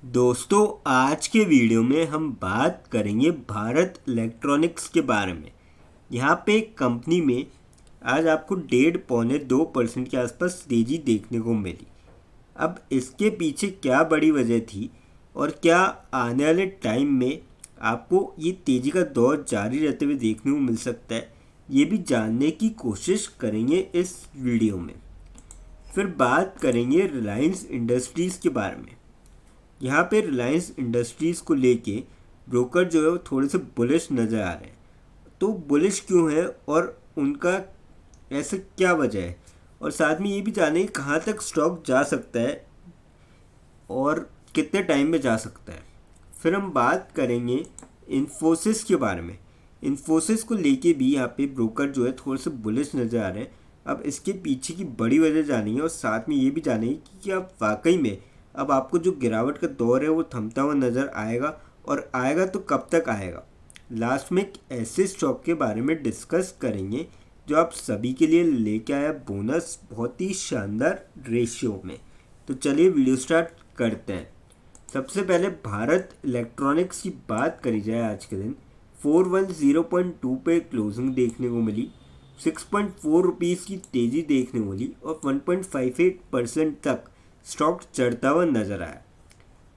दोस्तों, आज के वीडियो में हम बात करेंगे भारत इलेक्ट्रॉनिक्स के बारे में। यहाँ पे कंपनी में आज आपको 1.5-2% के आसपास तेज़ी देखने को मिली। अब इसके पीछे क्या बड़ी वजह थी और क्या आने वाले टाइम में आपको ये तेज़ी का दौर जारी रहते हुए देखने को मिल सकता है, ये भी जानने की कोशिश करेंगे इस वीडियो में। फिर बात करेंगे रिलायंस इंडस्ट्रीज़ के बारे में। यहाँ पे रिलायंस इंडस्ट्रीज़ को लेके ब्रोकर जो है वो थोड़े से बुलिश नज़र आ रहे हैं। तो बुलिश क्यों है और उनका ऐसा क्या वजह है, और साथ में ये भी जानेंगे कहाँ तक स्टॉक जा सकता है और कितने टाइम में जा सकता है। फिर हम बात करेंगे इन्फोसिस के बारे में। इन्फोसिस को लेके भी यहाँ पे ब्रोकर जो है थोड़े से बुलिश नज़र आ रहे हैं। अब इसके पीछे की बड़ी वजह जानेंगे और साथ में ये भी जानेंगे कि क्या वाकई में अब आपको जो गिरावट का दौर है वो थमता हुआ नज़र आएगा, और आएगा तो कब तक आएगा। लास्ट में एक ऐसे स्टॉक के बारे में डिस्कस करेंगे जो आप सभी के लिए लेके आया बोनस बहुत ही शानदार रेशियो में। तो चलिए वीडियो स्टार्ट करते हैं। सबसे पहले भारत इलेक्ट्रॉनिक्स की बात करी जाए, आज के दिन 410.2 पे क्लोजिंग देखने को मिली, 6.4 रुपीज़ की तेज़ी देखने को मिली और 1.58% तक स्टॉक चढ़ता हुआ नजर आया।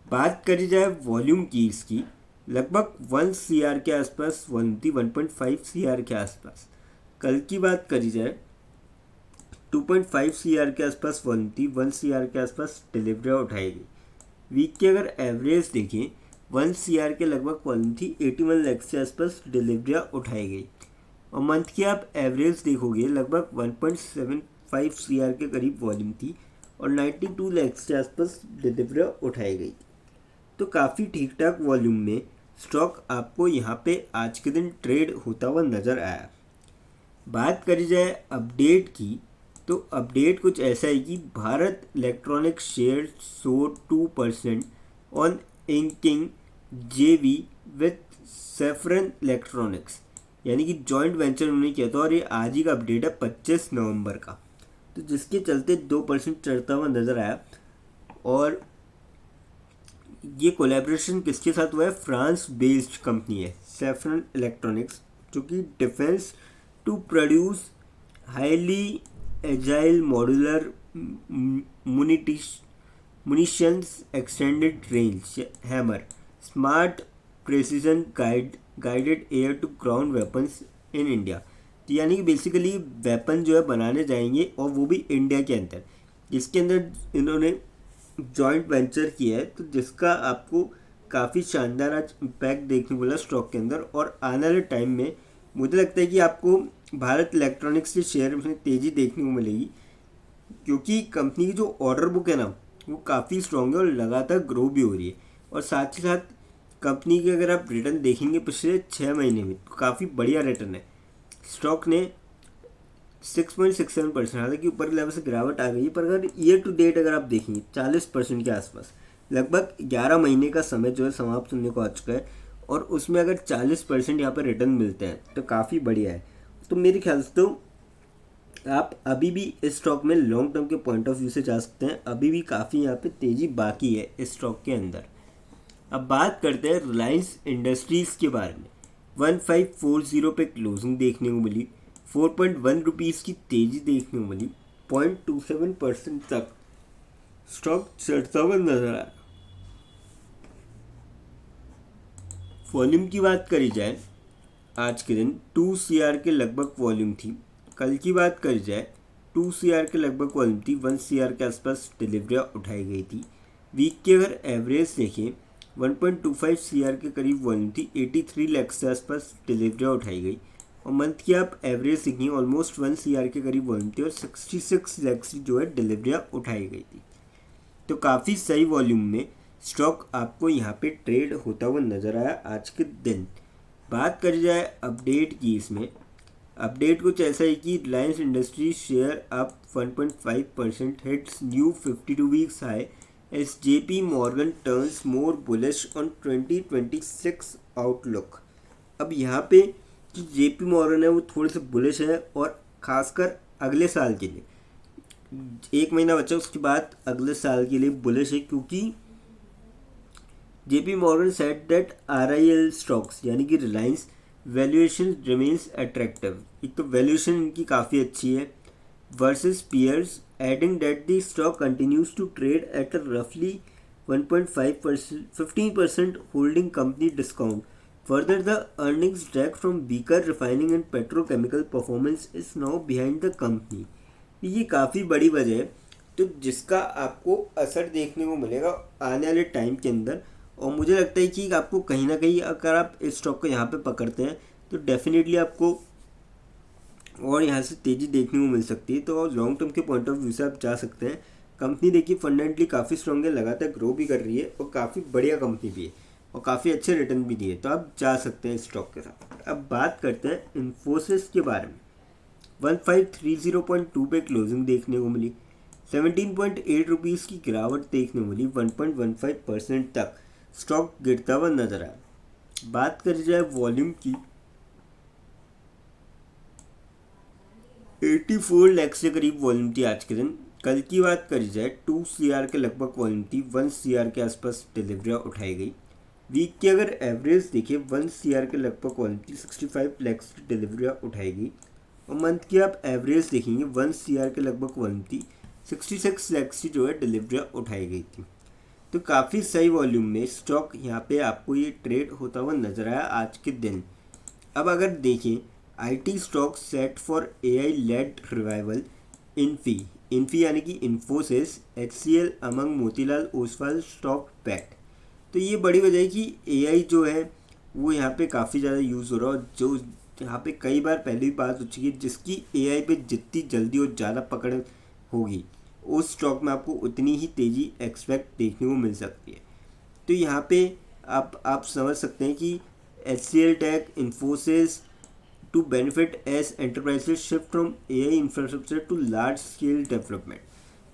बात करी जाए वॉल्यूम की इसकी, लगभग 1 CR के आसपास वॉल्यूम थी, 1.5 CR के आसपास। कल की बात करी जाए 2.5 CR के आसपास वॉल्यूम थी, 1 CR के आसपास डिलीवरियाँ उठाई गई। वीक की अगर एवरेज देखें 1 CR के लगभग वॉल्यूम थी, 81 लाख के आसपास डिलीवरियाँ उठाई गई। और मंथ की आप एवरेज देखोगे लगभग 1.75 CR के करीब वॉल्यूम थी और 92 लाख के आसपास डिलीवरियाँ उठाई गई। तो काफ़ी ठीक ठाक वॉल्यूम में स्टॉक आपको यहाँ पे आज के दिन ट्रेड होता हुआ नज़र आया। बात करी जाए अपडेट की, तो अपडेट कुछ ऐसा है कि भारत इलेक्ट्रॉनिक्स शेयर सोड 2% ऑन इंकिंग जेवी विथ सेफरन इलेक्ट्रॉनिक्स, यानी कि जॉइंट वेंचर उन्होंने किया था। और ये आज ही का अपडेट है 25 नवंबर का, तो जिसके चलते 2% चढ़ता हुआ नज़र आया। और ये कोलैबोरेशन किसके साथ हुआ है? फ्रांस बेस्ड कंपनी है सेफरन इलेक्ट्रॉनिक्स, जो कि defence to produce highly agile modular munitions extended range hammer smart precision guided air to ground weapons in India. तो यानी कि बेसिकली वेपन जो है बनाने जाएंगे और वो भी इंडिया के अंदर, जिसके अंदर इन्होंने जॉइंट वेंचर किया है, तो जिसका आपको काफ़ी शानदार आज इम्पैक्ट देखने को मिला स्टॉक के अंदर। और आने वाले टाइम में मुझे लगता है कि आपको भारत इलेक्ट्रॉनिक्स के शेयर में तेज़ी देखने को मिलेगी, क्योंकि कंपनी की जो ऑर्डर बुक है ना वो काफ़ी स्ट्रॉन्ग है और लगातार ग्रो भी हो रही है। और साथ ही साथ कंपनी के अगर आप रिटर्न देखेंगे पिछले 6 महीने में, तो काफ़ी बढ़िया रिटर्न है। स्टॉक ने 6.67%, हालांकि ऊपर के लेवल से गिरावट आ गई, पर अगर ईयर टू डेट अगर आप देखेंगे 40% के आसपास, लगभग 11 महीने का समय जो है समाप्त होने को आ चुका है, और उसमें अगर 40% यहाँ पर रिटर्न मिलते हैं तो काफ़ी बढ़िया है। तो मेरे ख्याल से तो आप अभी भी इस स्टॉक में लॉन्ग टर्म के पॉइंट ऑफ व्यू से जा सकते हैं। अभी भी काफ़ी यहाँ पे तेज़ी बाकी है इस स्टॉक के अंदर। अब बात करते हैं रिलायंस इंडस्ट्रीज़ के बारे में। 1540 पे क्लोजिंग देखने को मिली, 4.1 रुपीज़ की तेज़ी देखने को मिली, 0.27% तक स्टॉक चढ़ता हुआ नजर आया। वॉल्यूम की बात करी जाए, आज के दिन 2 CR के लगभग वॉल्यूम थी। कल की बात करी जाए 2 CR के लगभग वॉल्यूम थी, 1 CR के आसपास डिलीवरियाँ उठाई गई थी। वीक की अगर एवरेज देखें 1.25 CR के करीब वॉल्यूम थी, 83 लाख के आसपास डिलीवरियाँ उठाई गई। और मंथ की आप एवरेज देखिए ऑलमोस्ट 1 CR के करीब वॉल्यूम थी और 66 लाख की जो है डिलीवरियाँ उठाई गई थी। तो काफ़ी सही वॉल्यूम में स्टॉक आपको यहाँ पे ट्रेड होता हुआ नज़र आया आज के दिन। बात करी जाए अपडेट की, इसमें अपडेट कुछ ऐसा है कि Reliance industries share up 1.5% hits new 52 weeks high S JP Morgan turns more bullish on 2026 outlook. अब यहाँ पे कि JP मॉर्गन है वो थोड़े से बुलिश है, और ख़ासकर अगले साल के लिए, 1 महीना बचा उसके बाद अगले साल के लिए बुलिश है, क्योंकि JP Morgan said that RIL stocks यानी कि रिलायंस वैल्यूएशन रिमेन्स अट्रैक्टिव। एक तो वैल्यूएशन इनकी काफ़ी अच्छी है versus peers, adding that the stock continues to trade at a रफली 1.5% 15% holding company discount. Further, the earnings drag from weaker refining and petrochemical performance is now behind the company। ये काफ़ी बड़ी वजह है तो जिसका आपको असर देखने को मिलेगा आने वाले टाइम के अंदर। और मुझे लगता है कि आपको कहीं ना कहीं अगर आप इस स्टॉक को यहाँ पे पकड़ते हैं तो डेफिनेटली आपको और यहाँ से तेज़ी देखने को मिल सकती है। तो लॉन्ग टर्म के पॉइंट ऑफ व्यू से आप जा सकते हैं। कंपनी देखिए फंडामेंटली काफ़ी स्ट्रॉन्ग है, लगातार ग्रो भी कर रही है और काफ़ी बढ़िया कंपनी भी है और काफ़ी अच्छे रिटर्न भी दिए, तो आप जा सकते हैं स्टॉक के साथ। अब बात करते हैं इन्फोसिस के बारे में। 1530.2 पे क्लोजिंग देखने को मिली, 17.8 रुपीज़ की गिरावट देखने को मिली, 1.15% तक स्टॉक गिरता हुआ नजर आया। बात करी जाए वॉल्यूम की, 84 लाख से करीब वॉल्यूम थी आज के दिन। कल की बात करी जाए 2 CR के लगभग वॉल्यूम थी, 1 CR के आसपास डिलीवरियाँ उठाई गई। वीक की अगर एवरेज देखिए 1 CR के लगभग वॉल्यूम थी, 65 लाख की डिलीवरियाँ उठाई गई। और मंथ की आप एवरेज देखेंगे 1 CR के लगभग वॉल्यूम थी, 66 लाख की जो है डिलीवरियाँ उठाई गई थी। तो काफ़ी सही वॉल्यूम में स्टॉक यहाँ पे आपको ये ट्रेड होता हुआ नजर आया आज के दिन। अब अगर देखें IT stock set for AI led revival, Infy यानी कि Infosys, HCL among Motilal Oswal stock pact. तो ये बड़ी वजह है कि AI जो है वो यहाँ पे काफ़ी ज़्यादा यूज़ हो रहा है। और जो यहाँ पे कई बार पहले भी बात हो चुकी है, जिसकी AI पे जितनी जल्दी और ज़्यादा पकड़ होगी उस स्टॉक में आपको उतनी ही तेज़ी एक्सपेक्ट देखने को मिल सकती है। तो यहाँ पे आप समझ सकते हैं कि HCL tech, Infosys to benefit as enterprises shift from AI infrastructure to large scale development.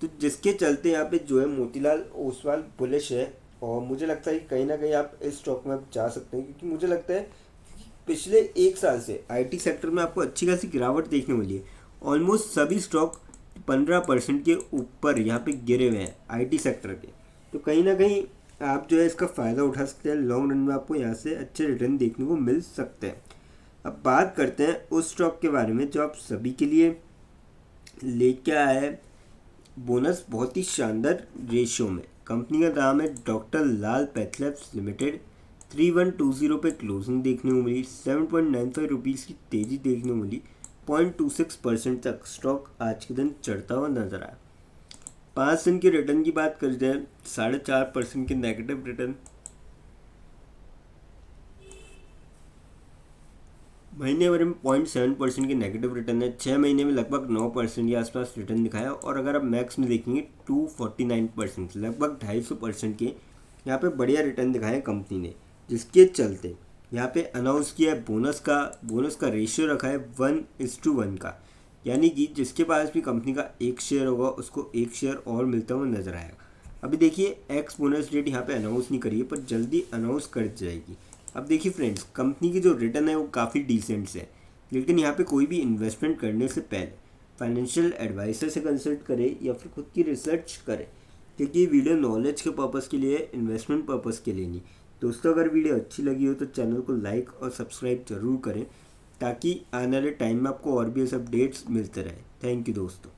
तो जिसके चलते यहाँ पे जो है मोतीलाल ओसवाल बुलिश है। और मुझे लगता है कि कहीं ना कहीं आप इस स्टॉक में आप जा सकते हैं, क्योंकि मुझे लगता है पिछले एक साल से IT सेक्टर में आपको अच्छी खासी गिरावट देखने मिली है। ऑलमोस्ट सभी स्टॉक 15% के ऊपर यहाँ पे गिरे हुए हैं IT सेक्टर के। तो कहीं ना कहीं आप जो है इसका फ़ायदा उठा सकते हैं। लॉन्ग रन में आपको यहाँ से अच्छे रिटर्न देखने को मिल सकते हैं। अब बात करते हैं उस स्टॉक के बारे में जो आप सभी के लिए लेके आया है बोनस बहुत ही शानदार रेशियो में। कंपनी का नाम है डॉक्टर लाल पैथलैब्स लिमिटेड। 3120 पे क्लोजिंग देखने को मिली, 7.95 रुपीज़ की तेज़ी देखने को मिली, 0.26% तक स्टॉक आज के दिन चढ़ता हुआ नजर आया। 5 दिन के रिटर्न की बात कर जाए 4.5% के नेगेटिव रिटर्न, महीने भर में 0.7% के नेगेटिव रिटर्न है। 6 महीने में लगभग 9% के आसपास रिटर्न दिखाया। और अगर आप मैक्स में देखेंगे 249%, लगभग 250% के यहाँ पे बढ़िया रिटर्न दिखाए कंपनी ने, जिसके चलते यहाँ पे अनाउंस किया है बोनस का रेशियो रखा है 1:1 का। यानी कि जिसके पास भी कंपनी का एक शेयर होगा उसको एक शेयर और मिलता हुआ नजर आएगा। अभी देखिए एक्स बोनस डेट यहाँ पे अनाउंस नहीं करी है, पर जल्दी अनाउंस कर जाएगी। अब देखिए फ्रेंड्स, कंपनी की जो रिटर्न है वो काफ़ी डिसेंट है, लेकिन यहाँ पे कोई भी इन्वेस्टमेंट करने से पहले फाइनेंशियल एडवाइजर से कंसल्ट करें या फिर खुद की रिसर्च करें, क्योंकि ये वीडियो नॉलेज के पर्पज़ के लिए, इन्वेस्टमेंट पर्पज़ के लिए नहीं। दोस्तों, अगर वीडियो अच्छी लगी हो तो चैनल को लाइक और सब्सक्राइब जरूर करें, ताकि आने वाले टाइम में आपको और भी ऐसे अपडेट्स मिलते रहे। थैंक यू दोस्तों।